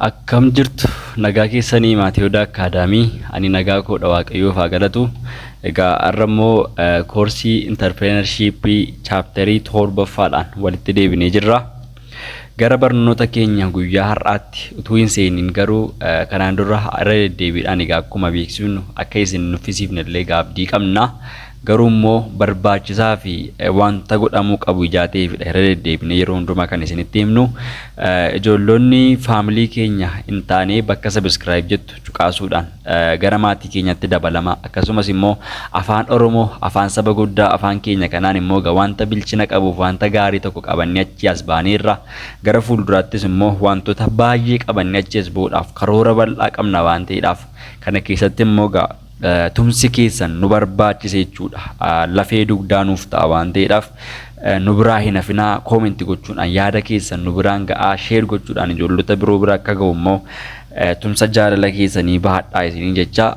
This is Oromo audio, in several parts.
Akkam jirtu nagaa keessanii Maatiyoodhaa Akaadaamii ani nagaa koodha Waaqayyoof haa galatu. Egaa har'ammoo koorsii Entrepreneurship chaapterii 7ffaadhaan walitti deebinee jirra. Gara barnoota keenya guyyaa har'aatti utuu hin seeniin garuu kanaan dura irra deddeebiidhaan egaa akkuma beeksifnu akka isin nuffisiifne illee abdii qabna. Garuu immoo barbaachisaa fi wanta godhamuu qabu ijaateefidha irra deddeebinee yeroo hundumaa kan isinitti himnu. Ijoollonni faamilii keenya hin taane bakka subscribe jettu cuqaasuudhaan gara maatii keenyatti dabalama. Akkasumas immoo afaan Oromoo afaan saba guddaa afaan keenya kanaan immoo wanta bilchina qabuuf wanta gaarii tokko qabannee achi as baaneerra. Gara fuulduraattis immoo wantoota baay'ee qabannee achi as bu'uudhaaf karoora bal'aa qabna waan ta'eedhaaf kana keessatti immoo tumsi keessan nu barbaachisa jechuudha. Lafee dugdaa nuuf ta'a waan ta'eedhaaf nu biraa hin hafinaa koomentii gochuudhaan yaada keessan nu biraan ga'aa sheer gochuudhaan ijoollota biroo bira akka ga'u immoo tumsa jaalala keessanii bahadhaa isiniin jecha.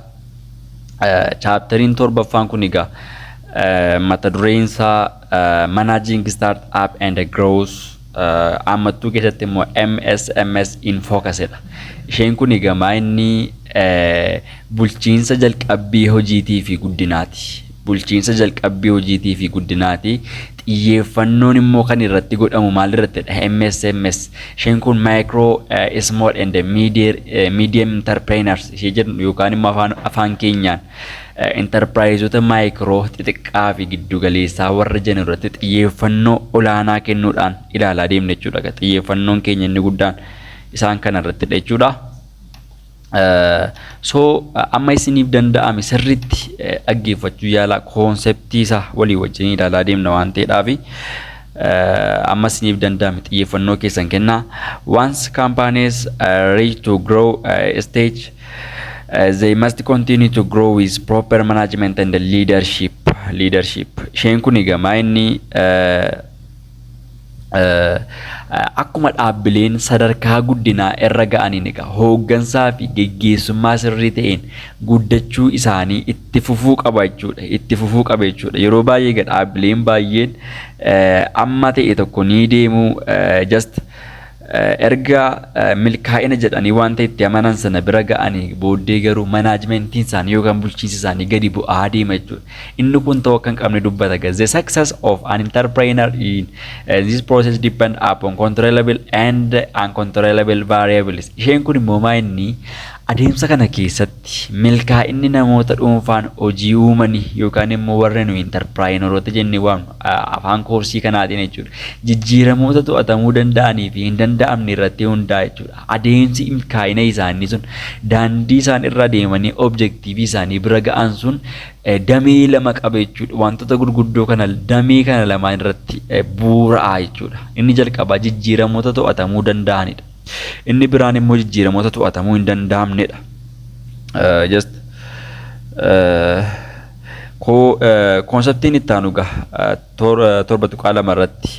Chaapteriin 7ffaan kun egaa mata dureen isaa Managing Startup and Growth ammattuu keessatti immoo MSMS in Focusedha. Isheen kun egaa inni bulchiinsa jalqabbii hojiitii fi guddinaati. Bulchiinsa jalqabbii hojiitii fi guddinaati. Xiyyeeffannoon immoo kan irratti godhamu maal irrattidha? MSMS. Isheen kun micro, small and medium entrepreneurs ishee jedhu yookaan immoo afaan keenyaan enterpriseota micro xixiqqaa fi giddu galeessaa warra jiran irratti xiyyeeffannoo olaanaa kennuudhaan ilaalaa deemna jechuudha. Xiyyeeffannoon keenya inni guddaan isaan kana irrattidha jechuudha. So amma isiniif danda'ame sirriitti dhaggeeffachuu yaala konseptii isaa walii wajjin ilaalaa deemna waan ta'eedhaaf amma isiniif danda'ame xiyyeeffannoo keessan kennaa. Once companies reach to grow stage they must continue to grow with proper management and leadership. Isheen kun egaa inni akkuma dhaabbileen sadarkaa guddinaa irra ga'aniin egaa hooggansaa fi geggeessummaa sirrii ta'een guddachuu isaanii itti fufuu qaba jechuudha. Itti fufuu qaba jechuudha. Yeroo baay'ee egaa dhaabbileen baay'een amma ta'e tokko ni deemu just erga milkaa'ina jedhanii wanta itti amanan sana bira ga'anii booddee garuu manaajimentiin isaanii yookaan bulchiinsi isaanii gadi bu'aa deema jechuudha. Inni kun ta'uu akka hin qabne dubbata. The success of an entrepreneur in this process depend upon controllable and uncontrollable variables. Isheen kun immoo inni adeemsa kana keessatti milkaa'inni namoota dhuunfaan hojii uumanii yookaan immoo warreen entrepreneurota jennee waamnu afaan koorsii kanaatiin jechuudha. Jijjiiramoota to'atamuu danda'anii fi hin danda'amne irratti hundaa'a jechuudha. Adeemsi milkaa'ina isaanii sun daandii isaan irra deemanii objektiivii isaanii bira ga'an sun damee lama qaba jechuudha. Wantoota gurguddoo kana damee kana lamaan irratti bu'uura'a jechuudha. Inni jalqabaa jijjiiramoota to'atamuu danda'anidha. Inni biraan immoo jijjiiramoota to'atamuu hin danda'amnedha. Just konseptiin itti aanu torba tuqaa lama irratti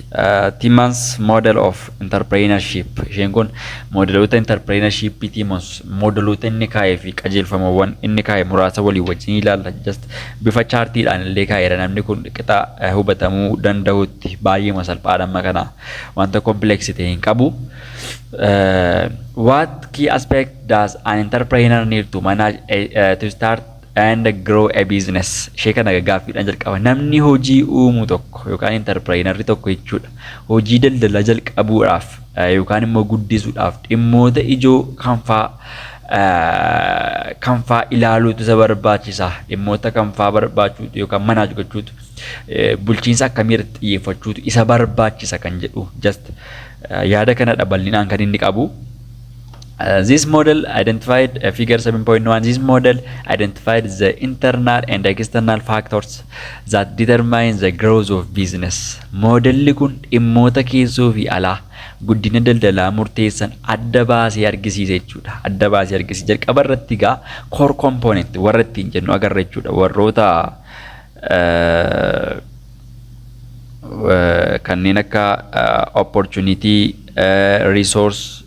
Timmons model of entrepreneurship. Isheen kun modeloota entrepreneurship Timmons modeloota inni kaa'ee fi qajeelfamawwan inni kaa'e muraasa walii wajjin ilaalla. Just bifa chaartiidhaan illee kaa'eera. Namni kun qixa hubatamuu danda'utti baay'ee salphaadha amma kana wanta complex ta'e hin qabu. What key aspect does an entrepreneur need to manage to start and grow a business? Ishee kana gaaffiidhaan jalqaba. Namni hojii uumu tokko yookaan entrepreneurri tokko jechuudha. Hojii daldala jalqabuudhaaf yookaan immoo guddisuudhaaf dhimmoota ijoo kanfaa ilaaluutu isa barbaachisa. Dhimmoota kanfaa barbaachuutu yookaan manaaj gochuutu bulchiinsa akkamiirratti xiyyeeffachuutu isa barbaachisa kan jedhu just yaada kana bal'inaan kan inni qabu. This model identified figure 7.1. This model identified the internal and external factors that determine the growth of business. Modelli kun dhimmoota keessoo fi alaa guddina daldalaa murteessan adda baasee argisiisa jechuudha. Adda baasee argisiisa. Jalqaba irratti egaa core component warra ittiin jennu agarra jechuudha. Warroota kanneen akka opportunity, resource,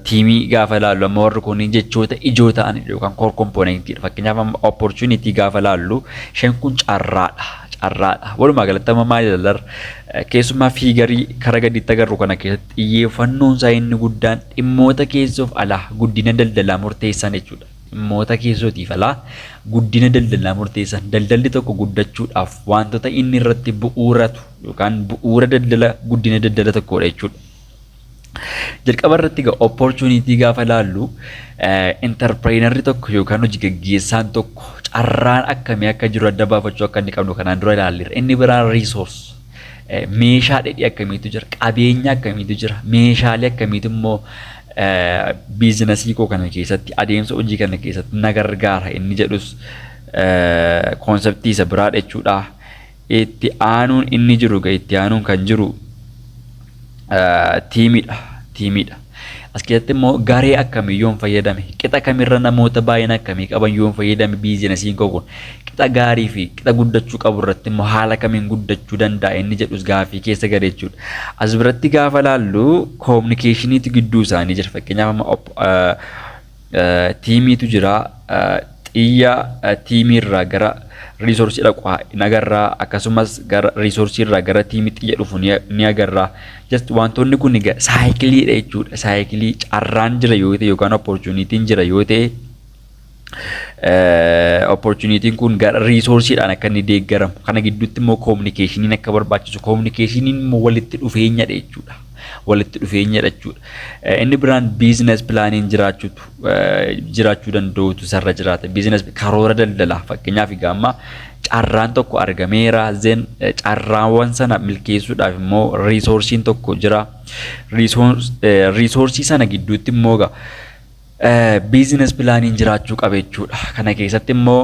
tiimii gaafa laallu amma warri kun jechoota ijoo ta'anidha yookaan core componentidha. Fakkeenyaaf opportunity gaafa laallu isheen kun carraadha. carraadha. Walumaa galatti amma maali dalar keessumaa fiigarii karaa gaditti agarru kana keessatti xiyyeeffannoon isaa inni guddaan dhimmoota keessoof alaa guddina daldalaa murteessan jechuudha. Dhimmoota keessootiif alaa guddina daldalaa murteessan daldalli tokko guddachuudhaaf wantoota inni irratti bu'uuratu yookaan bu'uura daldala guddina daldala tokkodha jechuudha. Jalqaba irratti opportunity gaafa laallu entrepreneurri tokko yookaan hojii gaggeessaan tokko carraan akkamii akka jiru adda baafachuu akka inni qabnu kanaan dura ilaalleerra. Inni biraan resource meeshaa dheedhii akkamiitu jira, qabeenya akkamiitu jira, meeshaalee akkamiitu immoo biizinasii koo kana keessatti adeemsa hojii kana keessatti na gargaara inni jedhus konseptii isa biraadha jechuudha. Itti aanuun inni jiru itti aanuun kan jiru tiimidha. As keessatti immoo garee akkamii yoon fayyadame qixa kamirra namoota baay'ina akkamii qaban yoon fayyadame biizinasiin koo kun qixa gaarii fi qixa guddachuu qabu irratti immoo haala kamiin guddachuu danda'a inni jedhus gaafii keessa gala jechuudha. As biratti gaafa laallu kominikeeshiniitu gidduu isaanii jira. Fakkeenyaaf amma tiimiitu jira. Xiyya tiimiirraa gara riisoorsii dhaqaa ni agarra. Akkasumas gara riisoorsii irraa gara tiimii xiyya dhufu ni agarra. Just wantoonni kun saayikiliidha jechuudha. Saayikilii carraan jira yoo ta'e yookaan opportunitiin jira yoo ta'e opportunitiin kun gara riisoorsiidhaan akka inni deeggaramu. Kana gidduutti immoo kominikeeshiniin akka barbaachisu. Kominikeeshiniin immoo walitti dhufeenyadha jechuudha. Walitti dhufeenyadha jechuudha. Inni biraan biizines pilaaniin jiraachuu danda'utu sarara jiraata. Biizines karoora daldalaa fakkeenyaaf gaamma carraan tokko argameera zen carraawwan sana milkeessuudhaaf immoo riisoorsiin tokko jira. Riisoorsii sana gidduutti immoo biizines pilaaniin jiraachuu qaba jechuudha. Kana keessatti immoo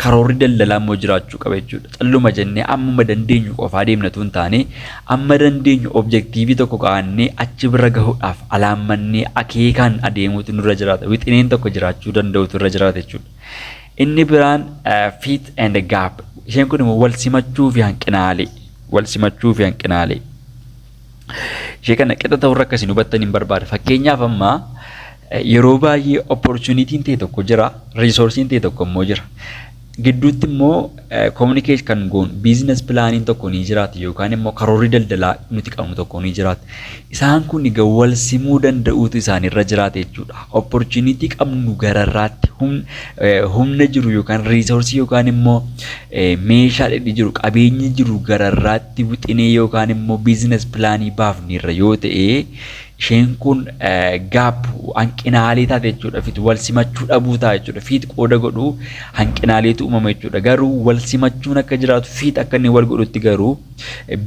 karoorri daldalaa immoo jiraachuu qaba jechuudha. Calluma jennee amma dandeenyu qofaa deemnatu hin taane amma dandeenyu objektiivii tokko qaannee achi bira gahuudhaaf alaammannee akeekaan adeemuutu nurra jiraata. Wixineen tokko jiraachuu danda'utu irra jiraata jechuudha. Inni biraan fit and gap. Isheen kun immoo wal simachuu fi hanqinaalee. Wal simachuu fi hanqinaalee. Ishee kana qixa ta'urra akkasiin hubattan hin barbaada. Fakkeenyaaf amma yeroo baay'ee opportunitiin ta'e tokko jira, resourcein ta'e tokko immoo jira. Gidduutti immoo communicate kan goon business plaaniin tokko ni jiraata yookaan immoo karoorri daldalaa nuti qabnu tokko ni jiraata. Isaan kun egaa wal simuu danda'uutu isaanirra jiraata jechuudha. Opportunity qabnu gararraatti humna jiru yookaan resource yookaan immoo meeshaa dhedhi jiru qabeenyi jiru gararraatti wixinee yookaan immoo business plaanii baafnirra yoo ta'e isheen kun gaap hanqinaalee taate jechuudha. Fit wal simachuu dhabuu ta'a jechuudha. Fit qooda godhu hanqinaaleetu uumama jechuudha. Garuu wal simachuun akka jiraatu fit akka inni wal godhutti garuu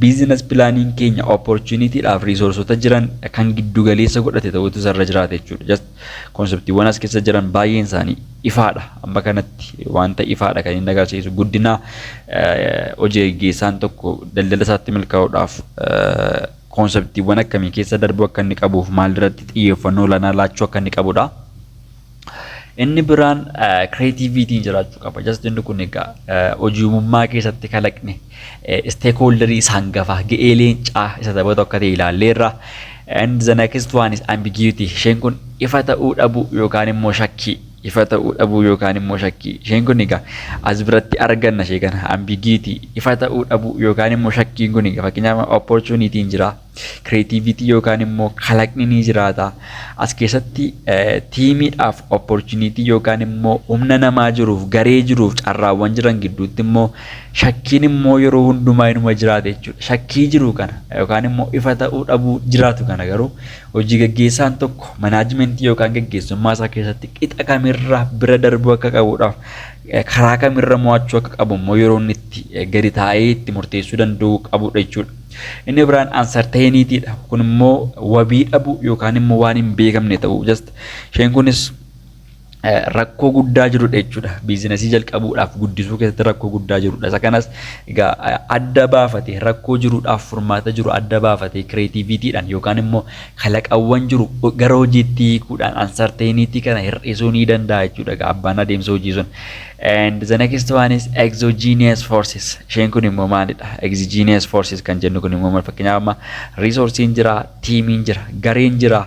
business plaaniin keenya opportunityidhaaf resourceota jiran kan giddu galeessa godhate ta'utu isarra jiraata jechuudha. Just konseptiiwwan as keessa jiran baay'een isaanii ifaadha. Amma kanatti wanta ifaadha kan inni agarsiisu guddina hojii gaggeessaan tokko daldala isaatti milkaa'uudhaaf konseptiiwwan akkamii keessa darbu akka inni qabuuf maal irratti xiyyeeffannoo olaanaa laachuu akka inni qabudha. Inni biraan creativity'n jiraachuu qaba. Just inni kun egaa hojii uumammaa keessatti kalaqne stakeholderii isaan gafaa ga'ee leencaa isa taphatu akka ta'e ilaalleerra. And the next one is ambiguity. Isheen kun ifa ta'uu dhabuu yookaan immoo shakkii. Ifa ta'uu dhabuu yookaan immoo shakkii. Isheen kun egaa as biratti arganna ishee kana ambiguity ifa ta'uu dhabuu yookaan immoo shakkiin kun egaa fakkeenyaaf opportunity'n jira. Creativity yookaan immoo kalaqni ni jiraata. As keessatti tiimiidhaaf opportunity yookaan immoo humna namaa jiruuf garee jiruuf carraawwan jiran gidduutti immoo shakkiin immoo yeroo hundumaa inuma jiraata jechuudha. Shakkii jiru kana yookaan immoo ifa ta'uu dhabuu jiraatu kana garuu hojii gaggeessaan tokko manaajimentii yookaan gaggeessummaa isaa keessatti qixa kamirra bira darbuu akka qabuudhaaf karaa kamirra mo'achuu akka qabu immoo yeroo inni itti gadi taa'ee itti murteessuu danda'u qabudha jechuudha. Inni biraan uncertainty'dha. Kun immoo wabii dhabuu yookaan immoo waan hin beekamne ta'uu. Just isheen kunis rakkoo guddaa jirudha jechuudha. Biizinasii jalqabuudhaaf guddisuu keessatti rakkoo guddaa jirudha. Isa kanas egaa adda baafatee rakkoo jiruudhaaf furmaata jiru adda baafatee creativity'dhaan yookaan immoo kalaqawwan jiru gara hojiitti hiikuudhaan uncertainty kana hir'isuu ni danda'a jechuudha. Egaa abbaan adeemsa hojii sun. And the next one is exogenous forces. Isheen kun immoo maalidha? Exogenous forces kan jennu kun immoo fakkeenyaaf amma resourcein jira, tiimiin jira, gareen jira.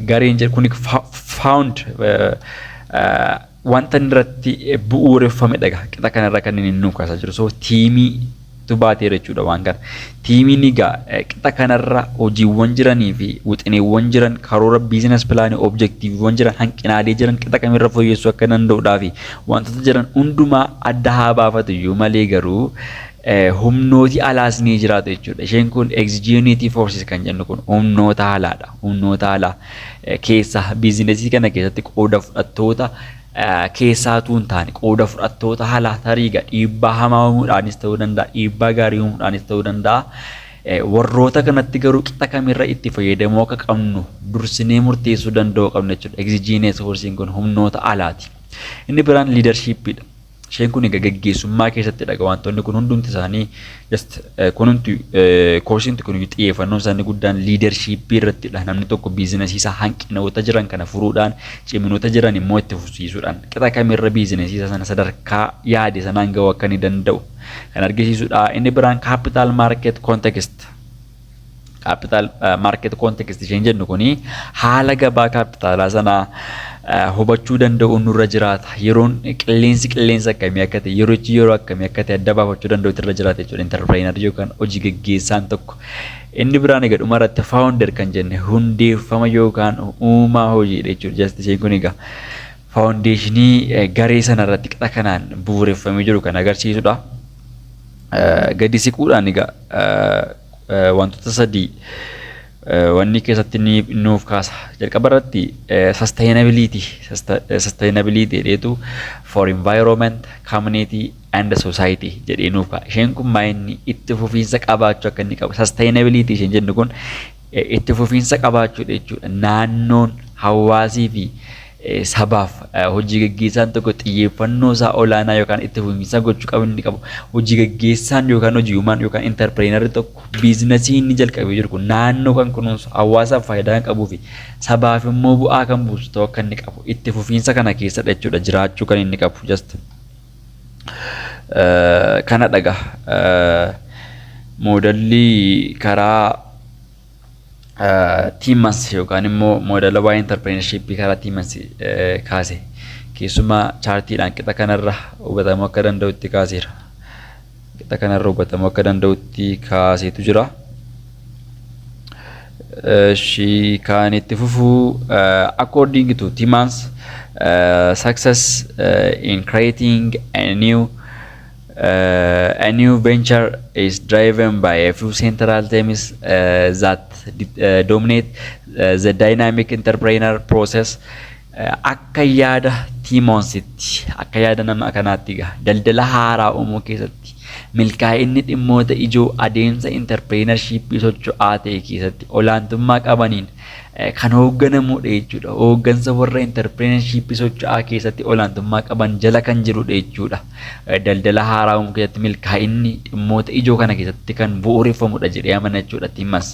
Gareen jedhu kun found wanta irratti bu'uureffame dhaga qixa kanarra kan inni nu kaasaa jiru. So tiimii tu baatee jechuudha waan kana. Tiimiin egaa qixa kanarra hojiiwwan jiranii fi wixineewwan jiran karoora biizinas pilaanii objektiiviiwwan jiran hanqinaalee jiran qixa kamirra fooyyessuu akka danda'uudhaa fi wantoota jiran hundumaa adda haa baafatu iyyuu malee garuu humnooti alaas ni jiraatu jechuudha. Isheen kun exogenous forces kan jennu kun humnoota alaadha. Humnoota alaa keessa biizinesii kana keessatti qooda fudhattoota keessaatu hin taane qooda fudhattoota alaa tariiga dhiibbaa hamaa uumuudhaanis ta'uu danda'a, dhiibbaa gaarii uumuudhaanis ta'uu danda'a. Warroota kanatti garuu qixa kamirra itti fayyadamuu akka qabnu dursinee murteessuu danda'uu qabna jechuudha. Exogenous forces kun humnoota alaati. Inni biraan leadershipidha. Isheen kun egaa gaggeessummaa keessatti dhaga wantoonni kun hundumti isaanii just kunumti koorsiin kun xiyyeeffannoon isaanii guddaan leadership irrattidha. Namni tokko biizinesii isaa hanqinoota jiran kana furuudhaan ciminoota jiran immoo itti fufsiisuudhaan qixa kamirra biizinesii isaa sana sadarkaa yaade sanaan ga'uu akka inni danda'u kan argisiisudha. Inni biraan capital market context. Capital market context isheen jennu kuni haala gabaa kaapitaalaa sanaa hubachuu danda'u nurra jiraata. Yeroon qilleensa akkamii akka ta'e yeroo akkamii akka ta'e adda baafachuu danda'u irra jiraata jechuudha. Entrepreneur yookaan hojii gaggeessaan tokko. Inni biraan egaa dhuma irratti founder kan jenne hundeeffama yookaan uumaa hojiidha jechuudha. Just isheen kun egaa foundationii garee sana irratti qixa kanaan bu'uureffamee jiru kan agarsiisudha. Gadi siquudhaan egaa wantoota sadii wanni keessatti nuuf kaasa. Jalqaba irratti sustainability jedheetu for environment, community and society jedhee nuuf kaasa. Isheen kun maayinni itti fufiinsa qabaachuu akka inni qabu. Sustainability isheen jennu kun itti fufiinsa qabaachuudha jechuudha. Naannoon hawaasii fi sabaaf hojii gaggeessaan tokko xiyyeeffannoo isaa olaanaa yookaan itti fufiinsa gochuu qabu inni qabu. Hojii gaggeessaan yookaan hojii uumaan yookaan interpreneurri tokko biizinasii inni jalqabee jiru kun naannoo kan kunuunsu hawaasaaf faayidaa kan qabuu fi sabaaf immoo bu'aa kan buusu ta'uu akka inni qabu itti fufiinsa kana keessadha jechuudha jiraachuu kan inni qabu just kana dhaga moodalli karaa Timmons yookaan immoo moodela waa'ee entrepreneurship karaa Timmons kaase keessumaa chaartiidhaan qixa kanarra hubatamuu akka danda'utti kaaseera. Qixa kanarra hubatamuu akka danda'utti kaaseetu jira. She kan itti fufuu according to Timmons success in creating a new venture is driven by a few central themes that dominate the dynamic entrepreneur process. Akka yaada Timmonsitti akka yaada nama kanaatti daldala haaraa uumuu keessatti milkaa'inni dhimmoota ijoo adeemsa entrepreneurship socho'aa ta'e keessatti olaantummaa qabaniin kan hoogganamudha jechuudha. Hooggansa warra entrepreneurship socho'aa keessatti olaantummaa qaban jala kan jirudha jechuudha. Daldala haaraa uumuu keessatti milkaa'inni dhimmoota ijoo kana keessatti kan bu'uureffamudha jedhee amana jechuudha Timmons.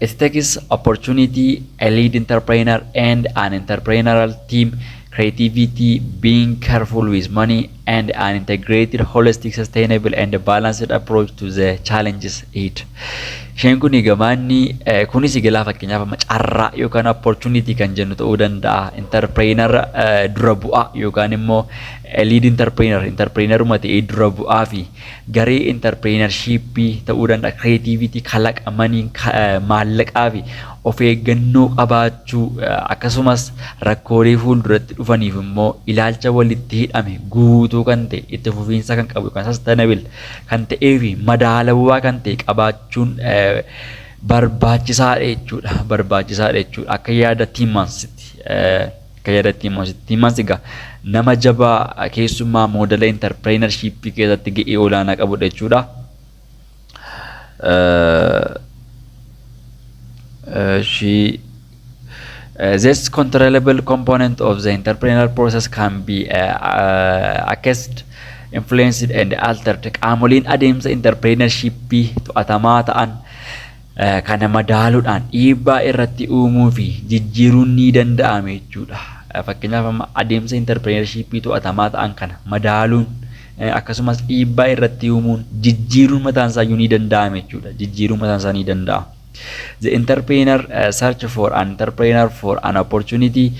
It takes opportunity, a lead entrepreneur and an entrepreneurial team, creativity, being careful with money, and an integrated, holistic, sustainable, and balanced approach to the challenges ahead. Isheen kun gamaanni kunis egaa fakkeenyaaf carraa yookaan opportunity kan jennu ta'uu danda'a. Entrepreneur dura bu'aa yookaan immoo lead entrepreneuruma ta'ee dura bu'aa fi garee entrepreneurship ta'uu danda'a. Creativity kalaqamanii maallaqaa fi of eeggannoo qabaachuu akkasumas rakkoolee fuulduratti dhufaniif immoo ilaalcha walitti hidhame guutuu kan ta'e itti fufiinsa kan qabu yookaan sustainable kan ta'ee fi madaalawaa kan ta'e qabaachuun barbaachisaadha jechuudha. Barbaachisaadha jechuudha akka yaada Timmonsitti. Akka yaada Timmonsitti. Timmons egaa nama jabaa keessumaa moodela entrepreneurship keessatti ga'ee olaanaa qabudha jechuudha. This controllable component of the entrepreneurial process can be accessed, influenced and altered. Qaamoleen adeemsa entrepreneurship to'atamaa ta'an kana madaaluudhaan dhiibbaa irratti uumuu fi jijjiiruun ni danda'ama jechuudha. Fakkeenyaaf adeemsa entrepreneurship to'atamaa ta'an kana madaaluun akkasumas dhiibbaa irratti uumuun jijjiiruun mataan isaa ni danda'ama jechuudha. Jijjiiruun mataan isaa ni danda'a. The entrepreneur search for an entrepreneur for an opportunity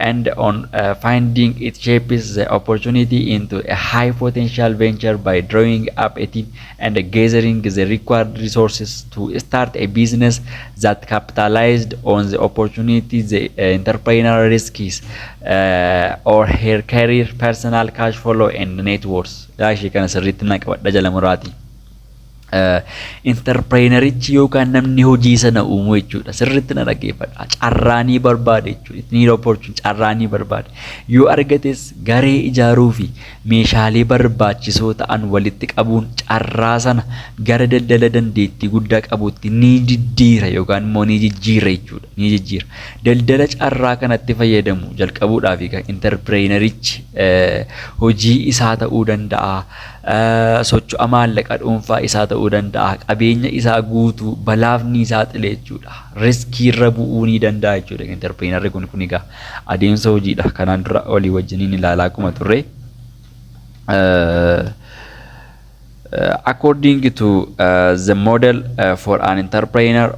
and on finding it shapes the opportunity into a high potential venture by drawing up a team and gathering the required resources to start a business that capitalized on the opportunity the entrepreneur risks or her career, personal cash flow and net worth. Actually, kana sirriitti naqabadha jala muraati. Entrepreneurichi yookaan namni hojii sana uumu jechuudha. Sirriitti na dhaggeeffadha. Carraanii barbaade jechuudha. Ni opportunity carraanii barbaade. Yoo argates garee ijaaruu fi meeshaalee barbaachisoo ta'an walitti qabuun carraa sana gara daldala dandeettii guddaa qabuutti ni jijjiira yookaan immoo ni jijjiira jechuudha. Ni jijjiira. Daldala carraa kanatti fayyadamu jalqabuudhaaf entrepreneurichi hojii isaa ta'uu danda'a. Socho'a maallaqa dhuunfaa isaa ta'uu danda'a. Qabeenya isaa guutuu balaaf ni saaxile jechuudha. Riskii irra bu'uu ni danda'a jechuudha. Entrepreneurri kun egaa adeemsa hojiidha. Kanaan dura walii wajjiniin ilaalaa akkuma turre. According to the model for an entrepreneur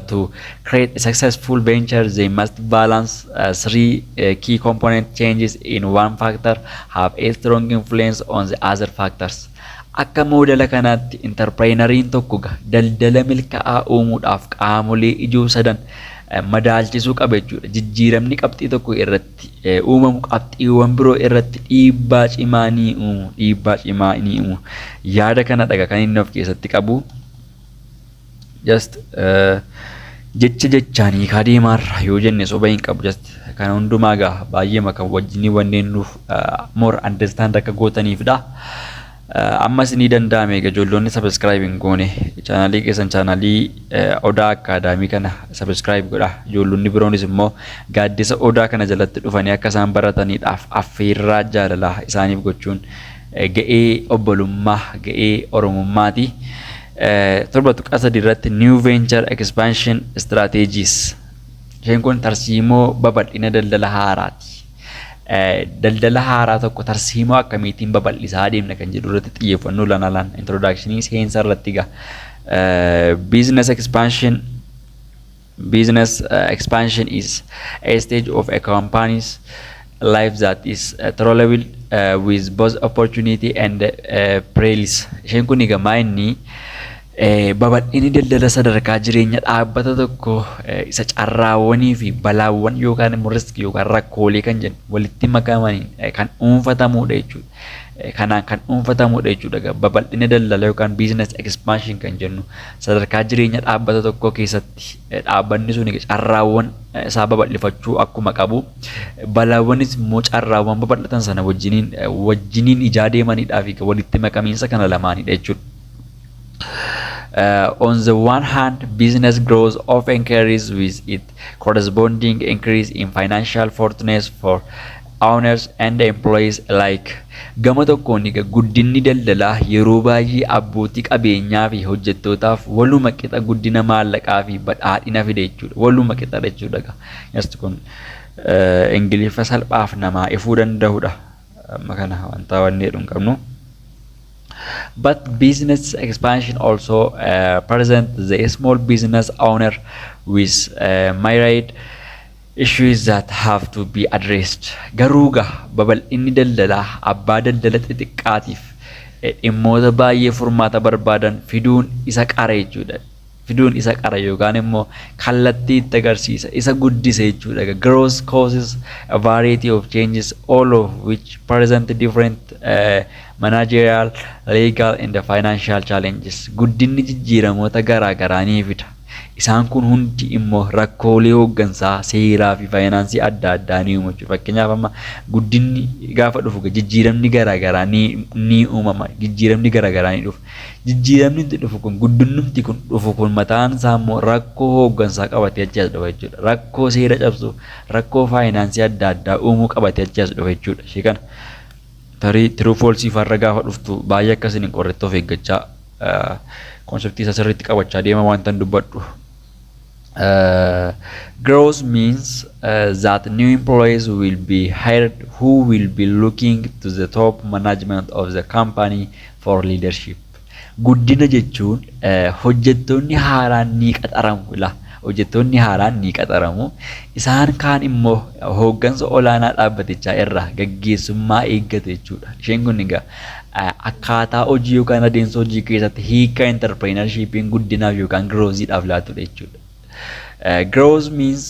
to create a successful venture, they must balance three key component changes in one factor have a strong influence on the other factors. Akka modela kanatti entrepreneuriin tokko daldala milkaa'aa uumuudhaaf qaamolee ijoo sadan madaalchisuu qaba jechuudha. Jijjiiramni qabxii tokko irratti uumamu qabxiiwwan biroo irratti dhiibbaa cimaa ni uumu. Yaada kana dhaga kan inni of keessatti qabu just jecha jechaanii kadeemaarra yoo jenne soba hin qabu just kana hundumaa gaa baay'ee maka wajjinii wanneen nuuf more understand akka gootaniifidha. Ammas ni danda'ame ijoolloonni subscribe hin goone chaanalii keessan chaanalii Odaa Akaadaamii kana subscribe godha. Ijoollonni biroonis immoo gaaddisa Odaa kana jalatti dhufanii akka isaan barataniidhaaf affeerraa jaalalaa isaaniif gochuun ga'ee obbolummaa ga'ee oromummaati. Torba tuqaa sadii irratti new venture expansion strategies. Isheen kun tarsiimoo babal'ina daldala haaraati. Daldala haaraa tokko tarsiimoo akkamiitiin babal'isaa deemna kan jedhu irratti xiyyeeffannoo lanaalaan introductionii seensa irratti business expansion is a stage of a company's life that is tolerable with both opportunity and perils. Isheen kun egaa inni babal'inni daldala sadarkaa jireenya dhaabbata tokko isa carraawwanii fi balaawwan yookaan immoo riskii yookaan rakkoolee kan jennu walitti makamanii kan dhuunfatamudha jechuudha. Kanaan kan dhuunfatamudha jechuudha. Babal'inni daldala yookaan business expansion kan jennu sadarkaa jireenya dhaabbata tokko keessatti dhaabbanni sun carraawwan isaa babal'ifachuu akkuma qabu balaawwanis immoo carraawwan babal'atan sana wajjiniin ijaa deemaniidhaa fi walitti makamiinsa kana lamaanidha jechuudha. On the one hand, business growth often carries with it corresponding increase in financial fortunes for owners and employees alike. Gama tokkoon guddinni daldalaa yeroo baay'ee abbootii qabeenyaa fi hojjettootaaf waluma qixa guddina maallaqaa fi badhaadhina fide jechuudha. Waluma qixa jechuudha. Yasti kun Ingiliffa salphaaf namaa ifuu danda'udha. Amma kana wanta wanni jedhu hin qabnu. But business expansion also presents the small business owner with myriad issues that have to be addressed. Garuuga babal'inni daldalaa abbaa daldala xixiqqaatiif dhimmoota baay'ee furmaata barbaadan fiduun isa qara jechuudha. Fiduun isa qara yookaan immoo kallattii itti agarsiisa isa guddisa jechuudha. Growth causes a variety of changes all of which present different managerial, legal and financial challenges. Guddinni jijjiiramoota garaa garaa ni fida. Isaan kun hundi immoo rakkoolee hooggansaa seeraa fi faayinaansii adda addaa ni uumu. Fakkeenyaaf amma guddinni gaafa dhufu jijjiiramni garaa garaa ni uumama. Jijjiiramni garaa garaa ni dhufu. Jijjiiramni dhufu kun guddinumti kun dhufu kun mataan isaa immoo rakkoo hooggansaa qabatee achi as dhufa jechuudha. Rakkoo seera cabsu, rakkoo faayinaansii adda addaa uumuu qabatee achi as dhufa jechuudha. Ishee kana tarii true false farra gaafa dhuftu baay'ee akkasiin qorrettoo of eeggachaa konseptii isa sirriitti qabachaa deema wanta dubbadhu. Growth means that new employees will be hired who will be looking to the top management of the company for leadership. Guddina jechuun hojjettoonni haaraan ni qaxaramu ila. Hojjettoonni haaraan ni qaxaramu. Isaan kaan immoo hooggansa olaanaa dhaabbatichaa irraa gaggeessummaa eeggatu jechuudha. Isheen kun egaa akkaataa hojii yookaan adeemsa hojii keessatti hiika entrepreneurshipiin guddinaaf yookaan growthiidhaaf laatudha jechuudha. Growth means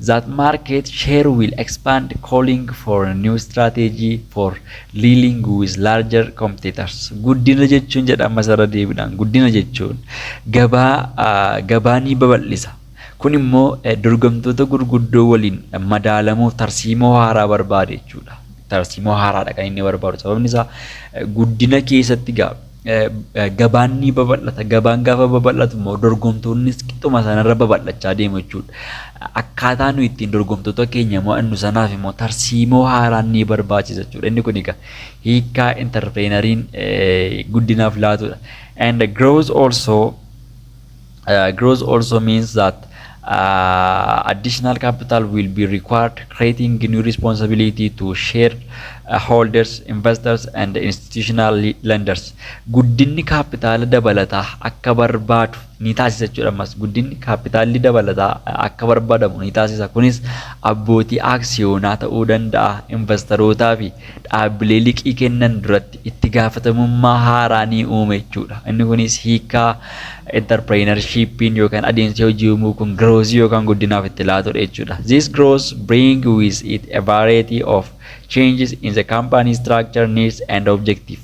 that market share will expand, calling for a new strategy for dealing with larger competitors. Guddina jechuun jedhama sarara deebiidhaan guddina jechuun gabaa ni babal'isa. Kun immoo dorgomtoota gurguddoo waliin madaalamuuf tarsiimoo haaraa barbaada jechuudha. Tarsiimoo haaraadha kan inni barbaadu. Sababni isaa guddina keessatti gabaan ni babal'ata. Gabaan gaafa babal'atu immoo dorgomtoonnis qixuma sanarra babal'achaa deemu jechuudha. Akkaataa nuyi ittiin dorgomtoota keenya mo'annu sanaaf immoo tarsiimoo haaraan ni barbaachisa jechuudha. Inni kun egaa hiikaa entrepreneuriin guddinaaf laatudha. And growth also means that additional capital will be required, creating new responsibility to shareholders, investors, and institutional lenders. Guddinni kaapitaala dabalataa akka barbaadu ni taasisa jechuudha. Ammas guddinni kaapitaalli dabalataa akka barbaadamu ni taasisa. Kunis abbootii aksiyoonaa ta'uu danda'a, investorootaa fi dhaabbilee liqii kennan duratti itti gaafatamummaa haaraa ni uume jechuudha. Inni kunis hiikaa entrepreneurshipiin yookaan adeemsa hojii uumuu kun growth yookaan guddinaaf itti laatudha jechuudha. This growth brings with it a variety of changes in the company structure, needs and objective.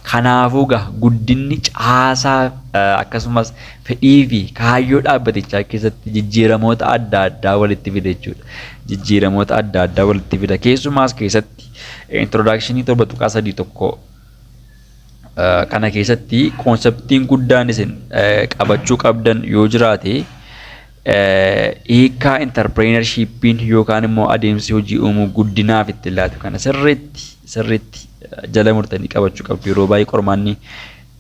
Kanaafuu guddinni caasaa akkasumas fedhii fi kaayyoo dhaabbatichaa keessatti jijjiiramoota adda addaa walitti fida jechuudha. Jijjiiramoota adda addaa walitti fida. Keessumaas keessatti introductionii 7.3 kana keessatti konseptiin guddaan isin qabachuu qabdan yoo jiraate hiikaa entrepreneurshipiin yookaan immoo adeemsi hojii uumuu guddinaaf itti laatu kana sirriitti jala murtanii qabachuu qabdu. Yeroo baay'ee qormaanni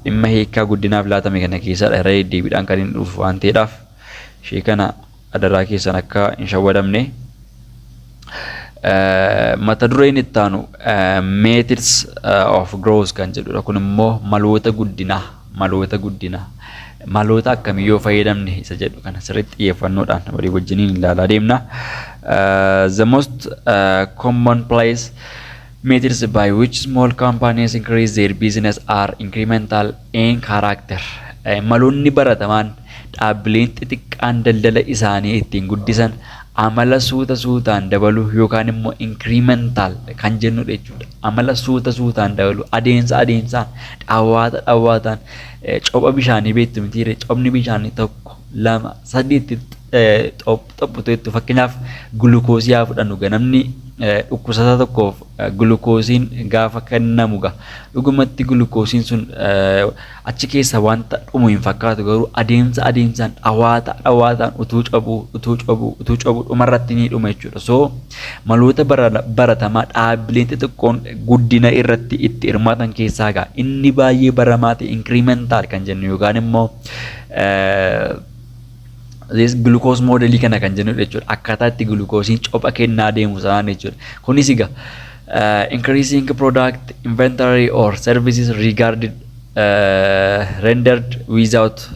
dhimma hiikaa guddinaaf laatame kana keessadha irra deddeebiidhaan kan inni dhufu waan ta'eedhaaf ishee kana adaraa keessan akka hin shawwadamne. Mata dureen itti aanu methods of growth kan jedhudha. Kun immoo maloota guddinaa maloota akkamii yoo fayyadamne isa jedhu kana sirriitti xiyyeeffannoodhaan walii wajjiniin ilaalaa deemna. The most commonplace methods by which small companies increase their business are incremental in character. Maloonni baratamaan dhaabbileen xixiqqaan daldala isaanii ittiin guddisan amala suutaan dabalu yookaan immoo incremental kan jennudha jechuudha. Amala suutaan dabalu adeemsaan dhawwaataan copha bishaanii beektu mitiire copni bishaanii tokko lama sadiitti xophuteettu fakkeenyaaf gulukoosii haa fudhannu ganamni dhukkubsataa tokkoof gulukoosiin gaafa kennamu dhugumatti gulukoosiin sun achi keessa wanta dhumu hin fakkaatu garuu adeemsaan dhawaataan utuu cabuu dhumarratti ni dhuma jechuudha. So maloota baratamaa dhaabbileen xixiqqoon guddina irratti itti hirmaatan keessaa inni baay'ee baramaa ta'e incremental kan jennu yookaan immoo this glucose model kana kan jennu jechuudha. Akkaataa itti glukoosiin copha kennaa deemu sana jechuudha. Kunis increasing product inventory or services regarded rendered without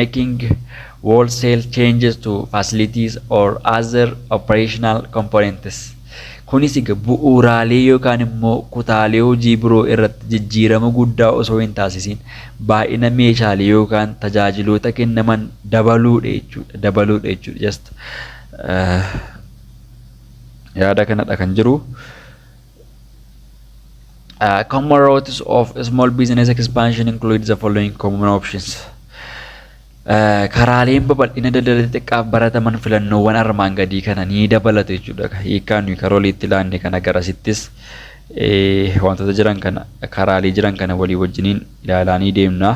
making wholesale changes to facilities or other operational components. Kunis bu'uuraalee yookaan immoo kutaalee hojii biroo irratti jijjiirama guddaa osoo hin taasisin baay'ina meeshaalee yookaan tajaajiloota kennaman dabaluudha jechuudha. Just yaada kanadha kan jiru. Common routes of small business expansion include the following common options. Karaaleen babal'ina daldala xixiqqaaf barataman filannoowwan armaan gadii kana ni dabalatu jechuudha. Hiikaan nuyi karoolii itti laanne kana garasittis wantoota jiran kana karaalee jiran kana walii wajjiniin ilaalanii deemna.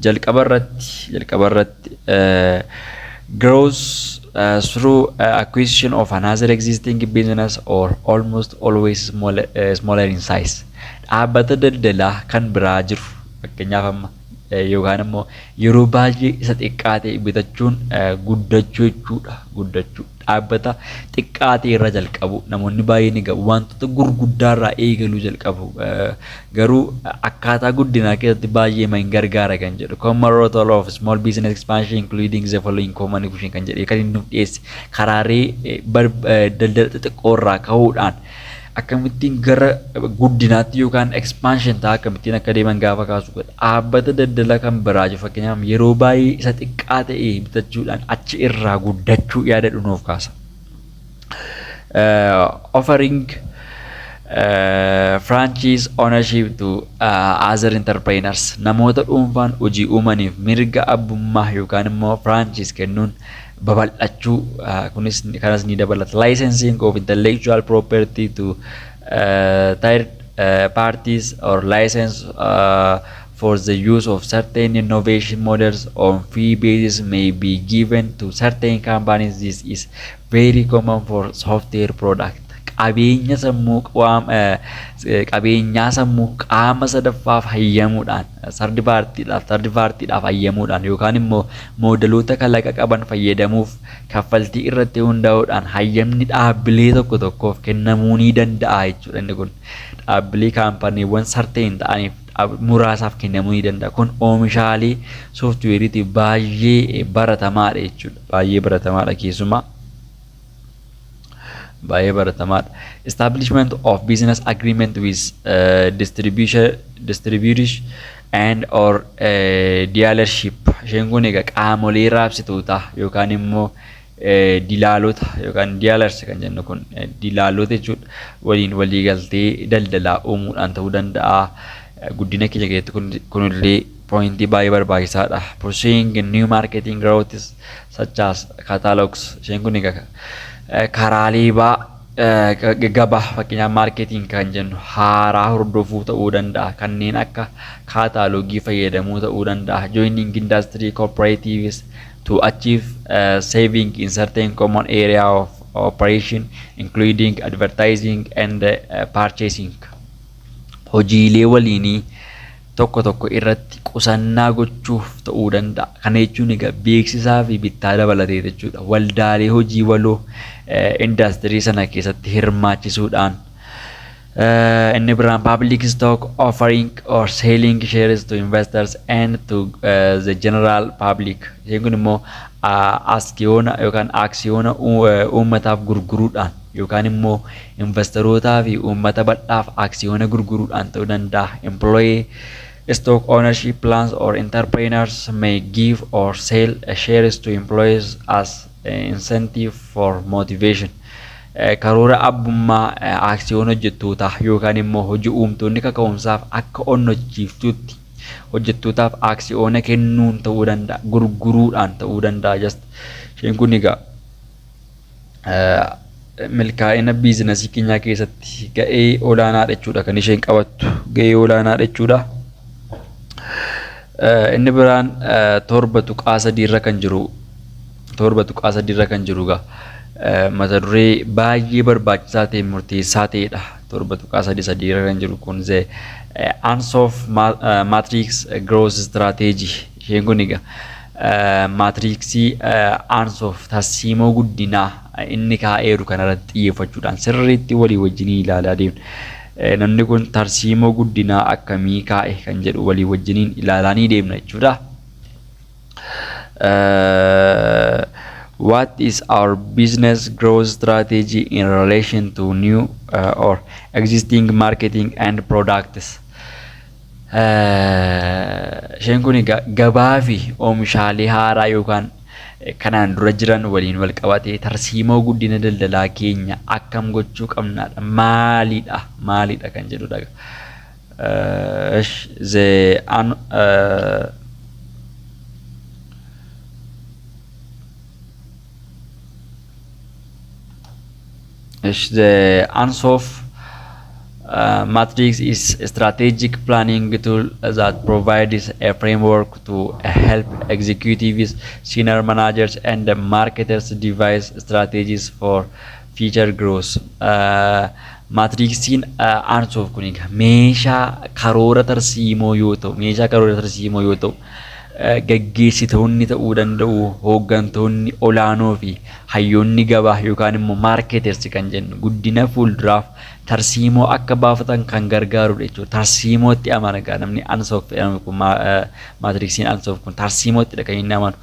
Jalqaba irratti growth through acquisition of another existing business or almost always smaller in size. Dhaabbata daldalaa kan biraa jiru fakkeenyaaf amma yookaan immoo yeroo baay'ee isa xiqqaa ta'e bitachuun guddachuu jechuudha. Guddachuu dhaabbata xiqqaa ta'e irra jalqabu namoonni baay'een egaa wantoota gurguddaa irraa eegaluu jalqabu. Garuu akkaataa guddinaa keessatti baay'ee man gargaara kan jedhu. Common role of small business expansion including the following common question kan jedhee kan inni nuuf dhiyeesse karaalee daldala xixiqqoo irraa ka'uudhaan akkamittiin gara guddinaatti yookaan expansion ta'a akkamittiin akka deeman gaafa kaasu dhaabbata daldala kan biraa jiru fakkeenyaaf yeroo baay'ee isa xiqqaa ta'e bitachuudhaan achi irraa guddachuu yaada dhunuuf kaasa. Offering franchise ownership to other entrepreneurs namoota dhuunfaan hojii uumaniif mirga abbummaa yookaan immoo franchise kennuun babal'achuu kunis kanas ni dabalata. Licensing of intellectual property to third parties or license for the use of certain innovation models on fee basis may be given to certain companies. This is very common for software product. Qabeenyaa sammuu qaama sadaffaaf hayyamuudhaan sardi paartiidhaaf hayyamuudhaan yookaan immoo moodeloota kalaqa qaban fayyadamuuf kaffaltii irratti hundaa'uudhaan hayyamni dhaabbilee tokko tokkoof kennamuu ni danda'a jechuudha. Inni kun dhaabbilee kaampaniiwwan sarteen ta'aniif muraasaaf kennamuu ni danda'a. Kun oomishaalee sooftiweeriitiif baay'ee baratamaadha jechuudha. Baay'ee baratamaadha keessumaa. Baay'ee baratamaadha. Establishment of business agreement with distributors and or dealership. Isheen kun egaa qaamolee raabsitoota yookaan immoo dilaalota yookaan dealers kan jennu kun dilaalota jechuudha. Waliin waliigaltee daldalaa uumuudhaan ta'uu danda'a. Guddina keenya keessatti kunillee pointii baay'ee barbaachisaadha. Pursuing new marketing growths such as catalogs. Isheen kun egaa karaalee gabaa fakkeenyaaf maarketiin kan jennu haaraa hordofuu ta'uu danda'a. Kanneen akka kaataalogii fayyadamuu ta'uu danda'a. Joining industry cooperatives to achieve saving in certain common area of operation including advertising and purchasing. Hojiilee waliinii tokko tokko irratti qusannaa gochuuf ta'uu danda'a. Kana jechuun egaa beeksisaa fi bittaa dabalatee jechuudha. Waldaalee hojii waloo indaastirii sana keessatti hirmaachisuudhaan. Inni biraan public stock offering or selling shares to investors and to the general public. Isheen kun immoo aksiyoona yookaan aksiyoona uummataaf gurguruudhaan yookaan immoo investorotaa fi uummata bal'aaf aksiyoona gurguruudhaan ta'uu danda'a. Employee stock ownership plans or entrepreneurs may give or sell shares to employees as incentive for motivation. Karoora abbummaa aksiyoona hojjettootaa yookaan immoo hojii uumtoonni kaka'umsaaf akka onnachiiftuutti hojjettootaaf aksiyoona kennuun ta'uu danda'a. Gurguruudhaan ta'uu danda'a. Isheen kun egaa milkaa'ina biizinasii keenyaa keessatti ga'ee olaanaa jechuudha kan isheen qabattu. Ga'ee olaanaa jechuudha. Inni biraan torba tuqaa sadiirra kan jiru egaa mata duree baay'ee barbaachisaa ta'e murteessaa ta'edha. Torba tuqaa sadiirra kan jiru kun Ansoff matrix growth strategy. Isheen kun egaa maatriksii Ansoff tarsiimoo guddinaa inni kaa'eeru kanarratti xiyyeeffachuudhaan sirriitti walii wajjinii ilaalaa deemna. Namni kun tarsiimoo guddinaa akkamii kaa'e kan jedhu walii wajjiniin ilaalanii deemna jechuudha. What is our business growth strategy in relation to new or existing marketing and products? Isheen kun gabaa fi oomishaalee haaraa yookaan kanaan dura jiran waliin wal qabatee tarsiimoo guddina daldalaa keenya akkam gochuu qabnaadha. Maalidha kan jedhudha. The Ansoff matrix is a strategic planning tool that provides a framework to help executives, senior managers, and marketers devise strategies for future growth. maatriksiin Ansoff kun egaa meeshaa karoora tarsiimoo yoo ta'u gaggeessitoonni ta'uu danda'u, hooggantoonni olaanoo fi hayyoonni gabaa yookaan immoo maarkeetersi kan jennu guddina fuulduraaf tarsiimoo akka baafatan kan gargaarudha jechuudha. Tarsiimootti amana egaa namni Ansoff kun maatriksiin Ansoff kun tarsiimoottidha kan inni amanu.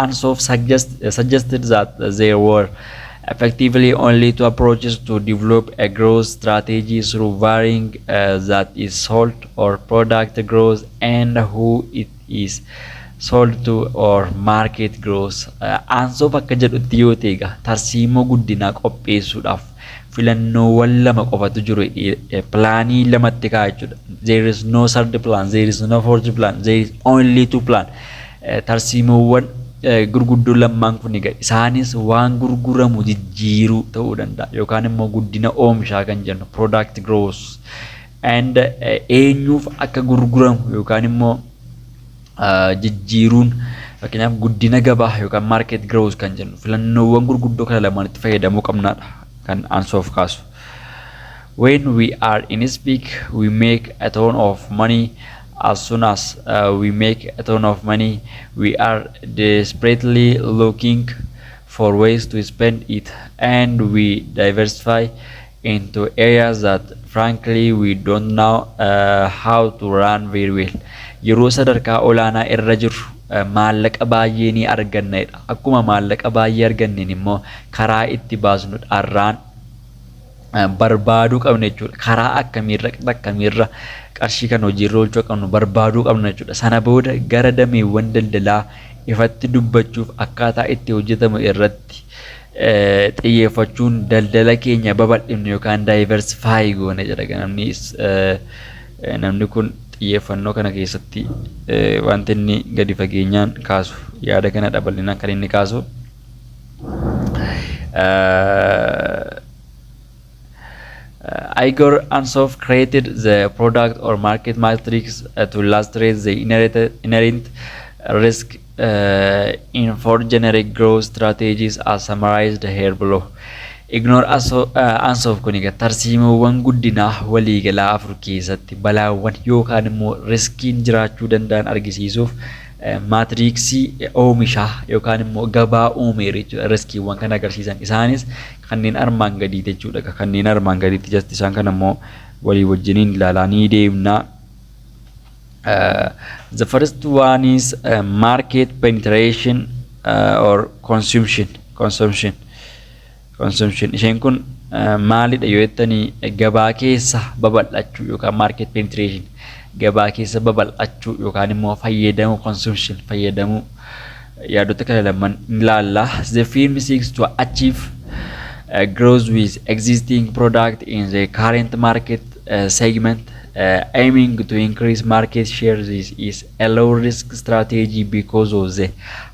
Ansoff suggested that there were effectively only two approaches to develop a growth strategy through varying that is sold or product growth and who it is sold to or market growth. Ansoff akka jedhutti yoo ta'e tarsiimoo guddinaa qopheessuudhaaf filannoowwan lama qofatu jiru, pilaanii lamatti kaa'aa jechuudha. There is no third plan, there is no fourth plan, there is only two plan. Tarsiimoowwan gurguddoo lammaan kun egaa isaanis waan gurguramu jijjiiruu ta'uu danda'a yookaan immoo guddina oomishaa kan jennu product growth and eenyuuf akka gurguramu yookaan immoo jijjiiruun fakkeenyaaf guddina gabaa yookaan market growth kan jennu filannoowwan gurguddoo kana lamaanitti fayyadamuu qabnaadha kan Ansoff kaasu. When we are in speak, we make a ton of money. As soon as we make a ton of money, we are desperately looking for ways to spend it, and we diversify into areas that frankly we don't know how to run very well. Yeroo sadarkaa olaanaa irra jirru maallaqa baay'ee ni argannedha. Akkuma maallaqa baay'ee arganneen immoo karaa itti baasnudha arraan barbaaduu qabna jechuudha. Karaa akkamiirra qarshii kan hojiirra oolchuu qabnu barbaaduu qabna jechuudha. Sana booda gara dameewwan daldalaa ifatti dubbachuuf akkaataa itti hojjetamu irratti xiyyeeffachuun daldala keenya babal'ifnu yookaan diversify goona jedha. Namni kun xiyyeeffannoo kana keessatti wanti inni gadi fageenyaan kaasu yaada kana bal'inaan kan inni kaasu Igor Ansoff created the product or market matrix to illustrate the inherent risk in four generic growth strategies as summarized here below. Ignore Ansoff kun egaa tarsiimoowwan guddinaa waliigalaa afur keessatti balaawwan yookaan immoo riskiin jiraachuu danda'an argisiisuuf maatriksii oomishaa yookaan immoo gabaa uumeera jechuudha. Riskiiwwan kan agarsiisan isaanis kanneen armaan gadiiti jechuudha. Kanneen armaan gadiitti jasti isaan kan immoo walii wajjiniin ilaalaa ni deemna. The first one is market penetration or consumption. Isheen kun maalidha yoo jettanii gabaa keessa babal'achuu yookaan market penetration gabaa keessa babal'achuu yookaan immoo fayyadamuu consumption fayyadamuu yaadota kana lamaan ilaalla. The firm seeks to achieve growth with existing product in the current market segment, aiming to increase market share. This is a low risk strategy because of the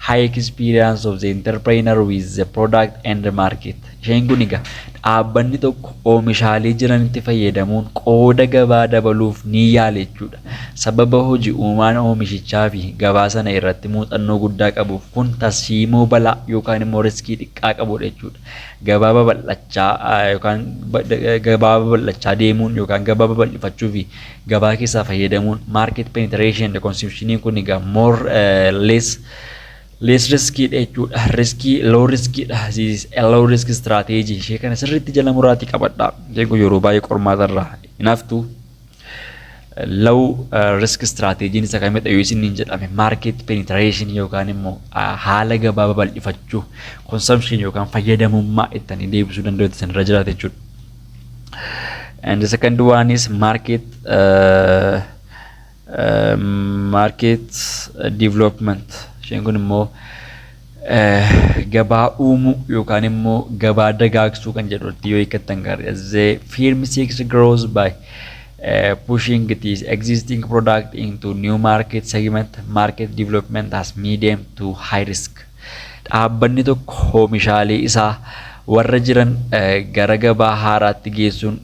high experience of the entrepreneur with the product and the market. Isheen kun egaa dhaabbanni tokko oomishaalee jiranitti fayyadamuun qooda gabaa dabaluuf ni yaala jechuudha. Sababa hojii uumaan oomishichaa fi gabaa sana irratti muuxannoo guddaa qabuuf kun tarsiimoo balaa yookaan immoo riskii xiqqaa qabudha jechuudha. Gabaa babal'achaa deemuun yookaan gabaa babal'ifachuu fi gabaa keessaa fayyadamuun market penetration the consumption kun egaa more less risky jechuudha. Low risky this is a low risk strategy. Ishee kana sirriitti jala muraatii qabadha. Isheen kun yeroo baay'ee qormaatarraa hinaaftu low risk strategy isa kamidha yoo isin jedhame market penetration yookaan immoo haala gabaa babal'ifachuu consumption yookaan fayyadamummaa ittanii deebisuu danda'u isin irra jiraate jechuudha. And the second one is market development. Isheen kun immoo gabaa uumuu yookaan immoo gabaa dagaagsuu kan jedhutti yoo hiikkattan gaarii. The firm seeks growth by pushing its existing product into new market segment. Market development has medium to high risk. Dhaabbanni tokko oomishaalee isaa warra jiran gara gabaa haaraatti geessuun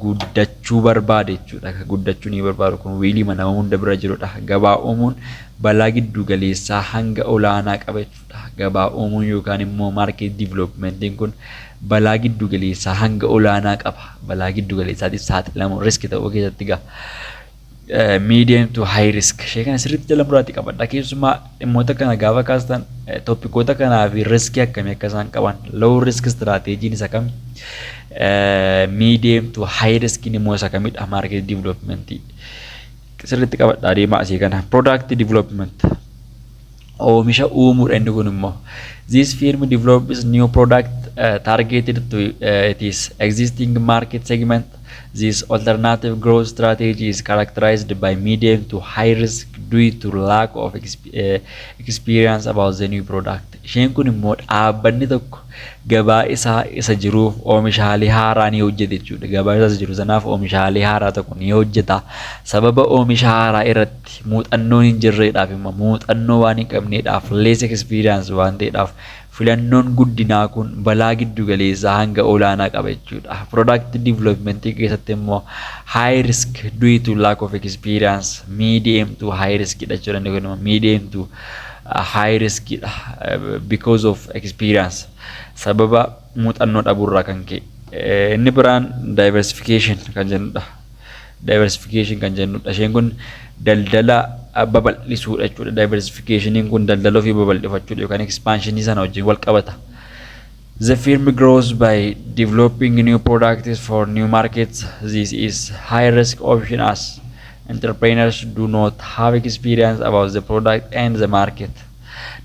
guddachuu barbaade jechuudha. Guddachuu ni barbaadu kun wiilii nama hunda bira jirudha. Gabaa uumuun balaa giddu galeessaa hanga olaanaa qaba jechuudha. Gabaa uumuun yookaan immoo market developmentiin kun balaa giddu galeessaa hanga olaanaa qaba. Balaa giddu galeessaatiif saaxilamu risk ta'uu keessatti gaa. Medium to high risk shee kana sirriitti jala muraatti qabadha. Keessumaa dhimmoota kana gaafa kaastan toppikoota kanaa fi riskii akkamii akka isaan qaban low risk strateejiin isa kami medium to high risk immoo isa kamidha market development sirriitti qabadha deemaa asii kana product development oomisha uumuudha inni kun immoo this firm develops new product targeted to its existing market segment. This alternative growth strategy is characterized by medium to high risk due to lack of experience about the new product. Isheen kun immoo dhaabbanni tokko gabaa isa jiruuf oomishaalee haaraa ni hojjeta jechuudha. Gabaa isa jiru sanaaf oomishaalee haaraa tokko ni hojjeta. Sababa oomisha haaraa irratti muuxannoon hin jirreedhaaf immoo muuxannoo waan hin qabneedhaaf less experience waan ta'eedhaaf filannoon guddinaa kun balaa giddu galeessaa hanga olaanaa qaba jechuudha. Product development keessatti immoo high risk due to lack of experience, medium to high risk jechuudha. Medium to high risk because of experience. Sababa muuxannoo dhabuurraa kan ka'e. Inni biraan diversification kan jennudha. Diversification kan jennudha. Isheen kun daldala babal'isuudha jechuudha. Diversificationin kun daldala ofii babal'ifachuudha yookaan expansionii sana wajjin wal qabata. The firm grows by developing new products for new markets. This is high risk option as entrepreneurs do not have experience about the product and the market.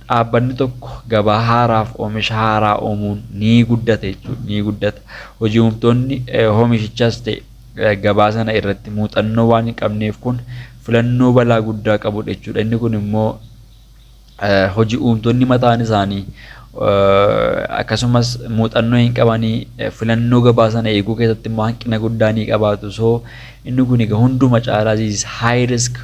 Dhaabbanni tokko gabaa haaraaf oomisha haaraa uumuun ni guddata jechuudha. Ni guddata. Hojii uumtoonni oomishichas ta'e gabaa sana irratti muuxannoo waan hin qabneef kun filannoo balaa guddaa qabudha jechuudha. Inni kun immoo hojii uumtoonni mataan isaanii akkasumas muuxannoo hin qabanii filannoo gabaa sana eeguu keessatti immoo hanqina guddaa ni qabaatu. So inni kun egaa hunduma caalaa is high risk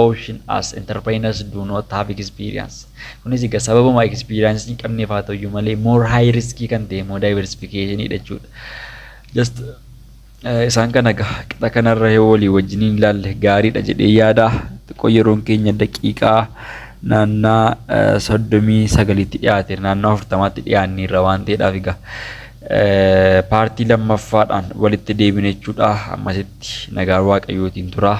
option as entrepreneurs do not have experience. Kunis egaa sababuma experience hin qabneef haa ta'uyyuu malee more high risk kan ta'e immoo diversification jechuudha. Just isaan kana qixa kanarra yoo walii wajjiniin ilaalle gaariidha jedhee yaada. Xiqqoo yeroon keenya daqiiqaa naannaa 39tti dhiyaate naannaa 40tti dhiyaanne irra waan ta'eedhaaf egaa paartii lammaffaadhaan walitti deebine jechuudha. Ammasitti nagaa waaqayyootiin tura.